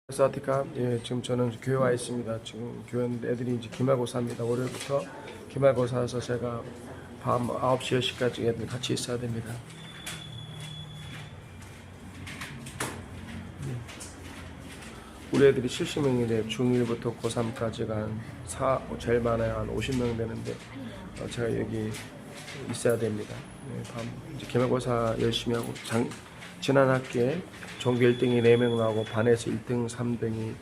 사티카, 예, 지금 저는 교회 와 있습니다. 지금 교회 애들이 이제 기말고사입니다. 월요일부터 기말고사여서 제가 밤 9시, 10시까지 애들 같이 있어야 됩니다. 우리 애들이 70명인데 중1부터 고3까지가 제일 많아요. 한 50명 되는데 제가 여기 있어야 됩니다. 예, 밤 이제 기말고사 열심히 하고 지난 학기에 전교 1등이 4명 나오고 반에서 1등, 3등이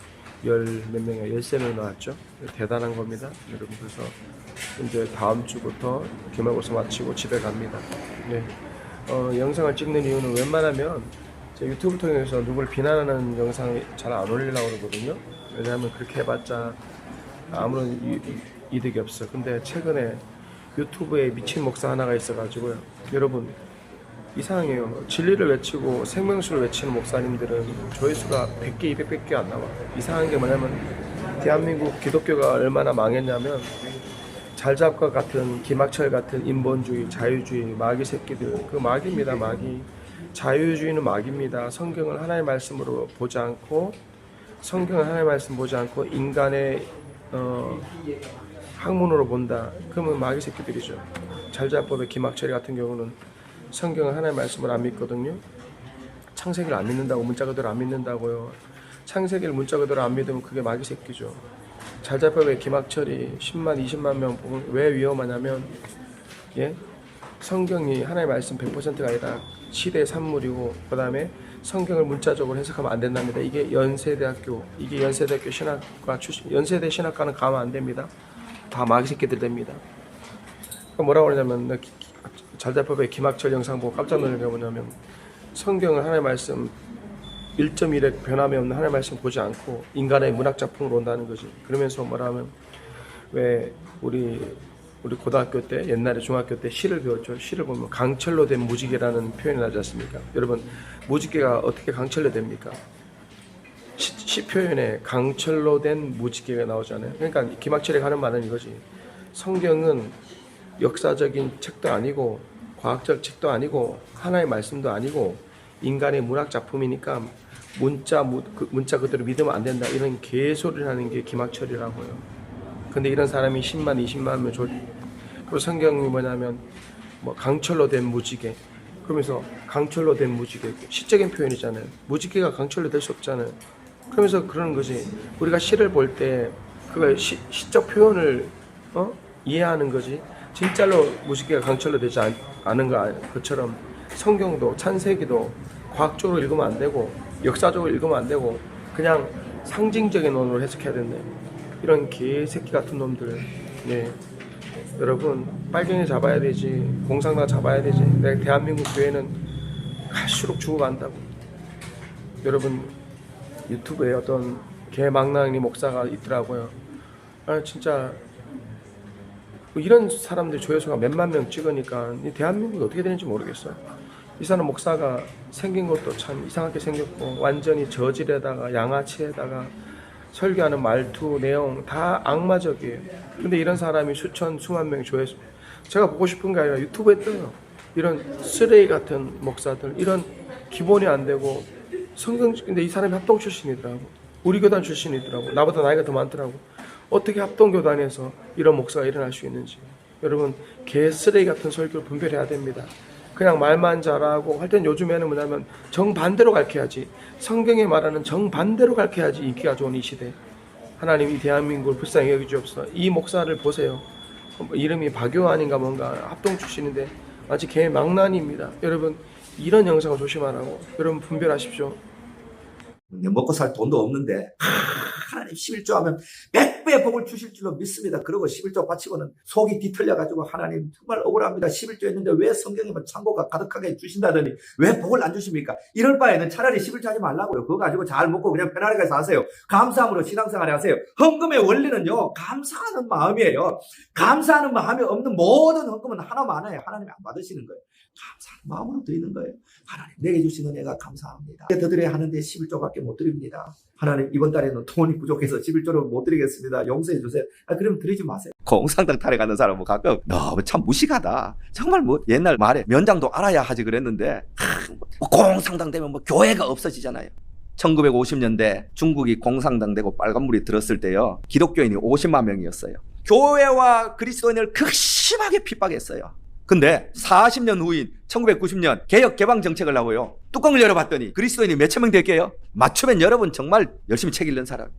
몇 명이야? 13명 나왔죠. 대단한 겁니다. 여러분, 그래서 이제 다음 주부터 기말고사 마치고 집에 갑니다. 네. 영상을 찍는 이유는 웬만하면 제 유튜브 통해서 누굴 비난하는 영상 잘 안 올리려고 그러거든요. 왜냐하면 그렇게 해봤자 아무런 이득이 없어. 근데 최근에 유튜브에 미친 목사 하나가 있어가지고요. 여러분, 이상해요. 진리를 외치고 생명수를 외치는 목사님들은 조회수가 100개, 200개 안 나와. 이상한 게 뭐냐면 대한민국 기독교가 얼마나 망했냐면 잘잡과 같은 김학철 같은 인본주의, 자유주의, 마귀 새끼들, 그 마귀입니다. 마귀. 자유주의는 마귀입니다. 성경을 하나의 말씀으로 보지 않고 인간의 학문으로 본다. 그러면 마귀 새끼들이죠. 잘잡법의 김학철 같은 경우는 성경을 하나의 말씀을 안 믿거든요. 창세기를 안 믿는다고, 문자 그대로 안 믿는다고요. 창세기를 문자 그대로 안 믿으면 그게 마귀 새끼죠. 잘잡법의 김학철이 10만, 20만 명 보면 왜 위험하냐면, 예? 성경이 하나의 말씀 100%가 아니라 시대의 산물이고, 그 다음에 성경을 문자적으로 해석하면 안 된답니다. 이게 연세대학교 신학과 출신, 연세대 신학과는 가면 안 됩니다. 다 마귀 새끼들 됩니다. 그러니까 뭐라고 그러냐면, 잘잡법의 김학철 영상 보고 깜짝 놀란 게 뭐냐면, 성경을 하나의 말씀 1.1에 변함이 없는 하나의 말씀 보지 않고 인간의 문학 작품으로 온다는 거지. 그러면서 뭐라면, 왜 우리 고등학교 때, 옛날에 중학교 때 시를 배웠죠. 시를 보면 강철로 된 무지개라는 표현이 나지 않습니까? 여러분, 무지개가 어떻게 강철로 됩니까? 시 표현에 강철로 된 무지개가 나오잖아요. 그러니까 김학철이 하는 말은 이거지. 성경은 역사적인 책도 아니고 과학적 책도 아니고 하나의 말씀도 아니고 인간의 문학 작품이니까 문자 그대로 믿으면 안 된다. 이런 개소리를 하는 게 김학철이라고요. 근데 이런 사람이 10만, 20만 명 그리고 성경이 뭐냐면 강철로 된 무지개. 그러면서 강철로 된 무지개. 시적인 표현이잖아요. 무지개가 강철로 될 수 없잖아요. 그러면서 그러는 거지. 우리가 시를 볼 때 그걸 시적 표현을 이해하는 거지. 진짜로 무지개가 강철로 되지 않은 것처럼 성경도 창세기도 과학적으로 읽으면 안 되고 역사적으로 읽으면 안 되고 그냥 상징적인 언어로 해석해야 된다. 이런 개새끼 같은 놈들. 네. 여러분, 빨갱이 잡아야 되지, 공산당 잡아야 되지. 대한민국 교회는 갈수록 죽어간다고. 여러분, 유튜브에 어떤 개망나니 목사가 있더라고요. 진짜 이런 사람들 조회수가 몇만 명 찍으니까 이 대한민국이 어떻게 되는지 모르겠어요. 이 사람 목사가 생긴 것도 참 이상하게 생겼고 완전히 저질에다가 양아치에다가 설교하는 말투, 내용 다 악마적이에요. 근데 이런 사람이 수만 명 조회수. 제가 보고 싶은 게 아니라 유튜브에 떠요. 이런 쓰레기 같은 목사들, 이런 기본이 안 되고 근데 이 사람이 합동 출신이더라고. 우리 교단 출신이더라고. 나보다 나이가 더 많더라고. 어떻게 합동교단에서 이런 목사가 일어날 수 있는지. 여러분, 개쓰레기 같은 설교를 분별해야 됩니다. 그냥 말만 잘하고 할 땐 요즘에는 뭐냐면 정반대로 가르쳐야지. 성경에 말하는 정반대로 가르쳐야지 인기가 좋은 이 시대. 하나님 이 대한민국을 불쌍히 여기주옵소서. 이 목사를 보세요. 이름이 박요한인가 뭔가 합동 출신인데 아직 개망난입니다. 여러분, 이런 영상을 조심하라고. 여러분, 분별하십시오. 먹고 살 돈도 없는데 하나님 11조 하면 100배 복을 주실 줄로 믿습니다. 그러고 11조 바치고는 속이 뒤틀려가지고 하나님 정말 억울합니다. 11조 했는데 왜 성경에만 창고가 가득하게 주신다더니 왜 복을 안 주십니까? 이럴 바에는 차라리 11조 하지 말라고요. 그거 가지고 잘 먹고 그냥 편안하게 사세요. 감사함으로 신앙생활 하세요. 헌금의 원리는요, 감사하는 마음이에요. 감사하는 마음이 없는 모든 헌금은 하나만에 하나님이 안 받으시는 거예요. 감사하는 마음으로 드리는 거예요. 하나님 내게 주신 은혜가 감사합니다. 더 드려야 하는데 11조밖에 못 드립니다. 하나님 이번 달에는 돈이 부족해서 11조를 못 드리겠습니다. 용서해 주세요. 그러면 드리지 마세요. 공산당 탈에 가는 사람은 가끔 너무 참 무식하다. 정말 옛날 말에 면장도 알아야 하지 그랬는데 공산당 되면 교회가 없어지잖아요. 1950년대 중국이 공산당 되고 빨간불이 들었을 때요, 기독교인이 50만 명이었어요. 교회와 그리스도인을 극심하게 핍박했어요. 근데 40년 후인 1990년 개혁 개방 정책을 하고요, 뚜껑을 열어봤더니 그리스도인이 몇천 명 될게요? 맞추면 여러분 정말 열심히 책 읽는 사람.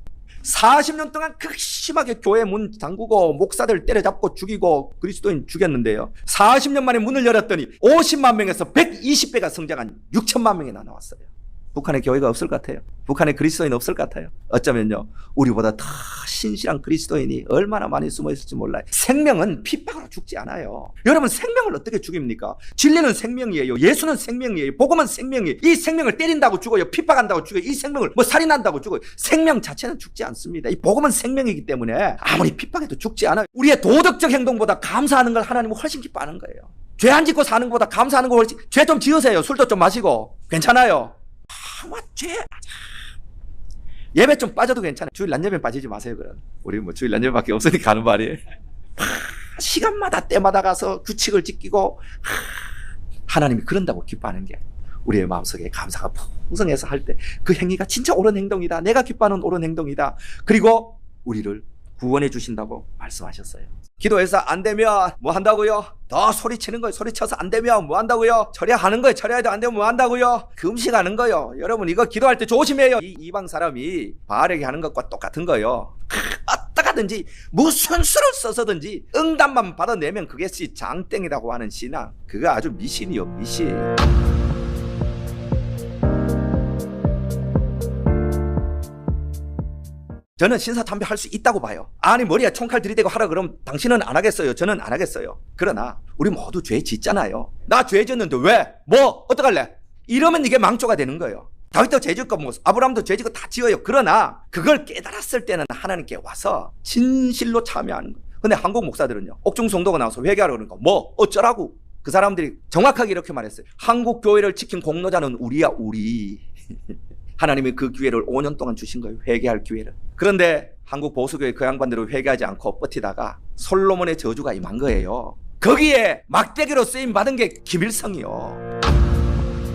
40년 동안 극심하게 교회 문 잠그고 목사들 때려잡고 죽이고 그리스도인 죽였는데요, 40년 만에 문을 열었더니 50만 명에서 120배가 성장한 6천만 명이나 나왔어요. 북한에 교회가 없을 것 같아요? 북한에 그리스도인 없을 것 같아요? 어쩌면요, 우리보다 더 신실한 그리스도인이 얼마나 많이 숨어 있을지 몰라요. 생명은 핍박으로 죽지 않아요. 여러분, 생명을 어떻게 죽입니까? 진리는 생명이에요. 예수는 생명이에요. 복음은 생명이에요. 이 생명을 때린다고 죽어요. 핍박한다고 죽어요. 이 생명을 살인한다고 죽어요. 생명 자체는 죽지 않습니다. 이 복음은 생명이기 때문에 아무리 핍박해도 죽지 않아요. 우리의 도덕적 행동보다 감사하는 걸 하나님은 훨씬 기뻐하는 거예요. 죄 안 짓고 사는 것보다 감사하는 걸 훨씬. 죄 좀 지으세요. 술도 좀 마시고 괜찮아요. 죄 예배 좀 빠져도 괜찮아요. 주일 낮예배 빠지지 마세요. 그럼 우리 주일 낮예배밖에 없으니까 하는 말이에요. 시간마다 때마다 가서 규칙을 지키고, 하나님이 그런다고 기뻐하는 게 우리의 마음속에 감사가 풍성해서 할 때 그 행위가 진짜 옳은 행동이다, 내가 기뻐하는 옳은 행동이다, 그리고 우리를 구원해 주신다고 말씀하셨어요. 기도해서 안 되면 뭐 한다고요? 더 소리치는 거예요. 소리쳐서 안 되면 뭐 한다고요? 철야하는 거예요. 철야해도 안 되면 뭐 한다고요? 금식하는 거예요. 여러분, 이거 기도할 때 조심해요. 이 이방 사람이 바알에게 하는 것과 똑같은 거예요. 어떠하든지 무슨 수를 써서든지 응답만 받아내면 그것이 장땡이라고 하는 신앙, 그거 아주 미신이요, 미신. 저는 신사참배 할 수 있다고 봐요. 아니, 머리에 총칼 들이대고 하라 그러면 당신은 안 하겠어요. 저는 안 하겠어요. 그러나 우리 모두 죄 짓잖아요. 나 죄 짓는데 왜? 뭐 어떡할래? 이러면 이게 망조가 되는 거예요. 다윗도 죄 짓고 아브라함도 죄 짓고 다 지어요. 그러나 그걸 깨달았을 때는 하나님께 와서 진실로 참여하는 거예요. 근데 한국 목사들은요, 옥중 성도가 나와서 회개하라 그러니까 뭐 어쩌라고? 그 사람들이 정확하게 이렇게 말했어요. 한국 교회를 지킨 공로자는 우리야, 우리. 하나님이 그 기회를 5년 동안 주신 거예요. 회개할 기회를. 그런데 한국 보수교회 그 양반대로 회개하지 않고 버티다가 솔로몬의 저주가 임한 거예요. 거기에 막대기로 쓰임 받은 게 김일성이요.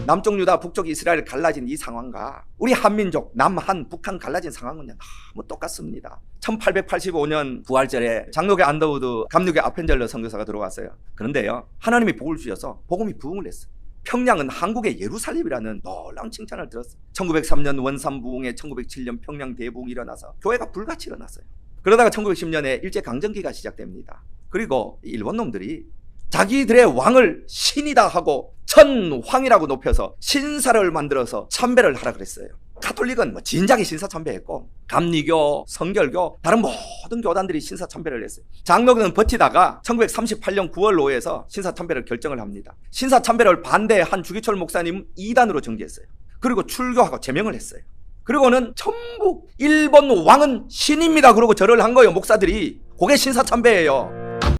남쪽 유다, 북쪽 이스라엘 갈라진 이 상황과 우리 한민족, 남한, 북한 갈라진 상황은 너무 똑같습니다. 1885년 부활절에 장로교 안더우드, 감리교 아펜젤러 선교사가 들어왔어요. 그런데요, 하나님이 복을 주셔서 복음이 부흥을 했어요. 평양은 한국의 예루살렘이라는 놀라운 칭찬을 들었어요. 1903년 원산 부흥에 1907년 평양 대부흥이 일어나서 교회가 불같이 일어났어요. 그러다가 1910년에 일제강점기가 시작됩니다. 그리고 일본 놈들이 자기들의 왕을 신이다 하고 천황이라고 높여서 신사를 만들어서 참배를 하라 그랬어요. 가톨릭은 진작에 신사 참배했고, 감리교, 성결교, 다른 모든 교단들이 신사 참배를 했어요. 장로교는 버티다가 1938년 9월 5일에서 신사 참배를 결정을 합니다. 신사 참배를 반대한 주기철 목사님 2단으로 정지했어요. 그리고 출교하고 제명을 했어요. 그리고는 전부 일본 왕은 신입니다 그러고 절을 한 거예요. 목사들이. 그게 신사 참배예요.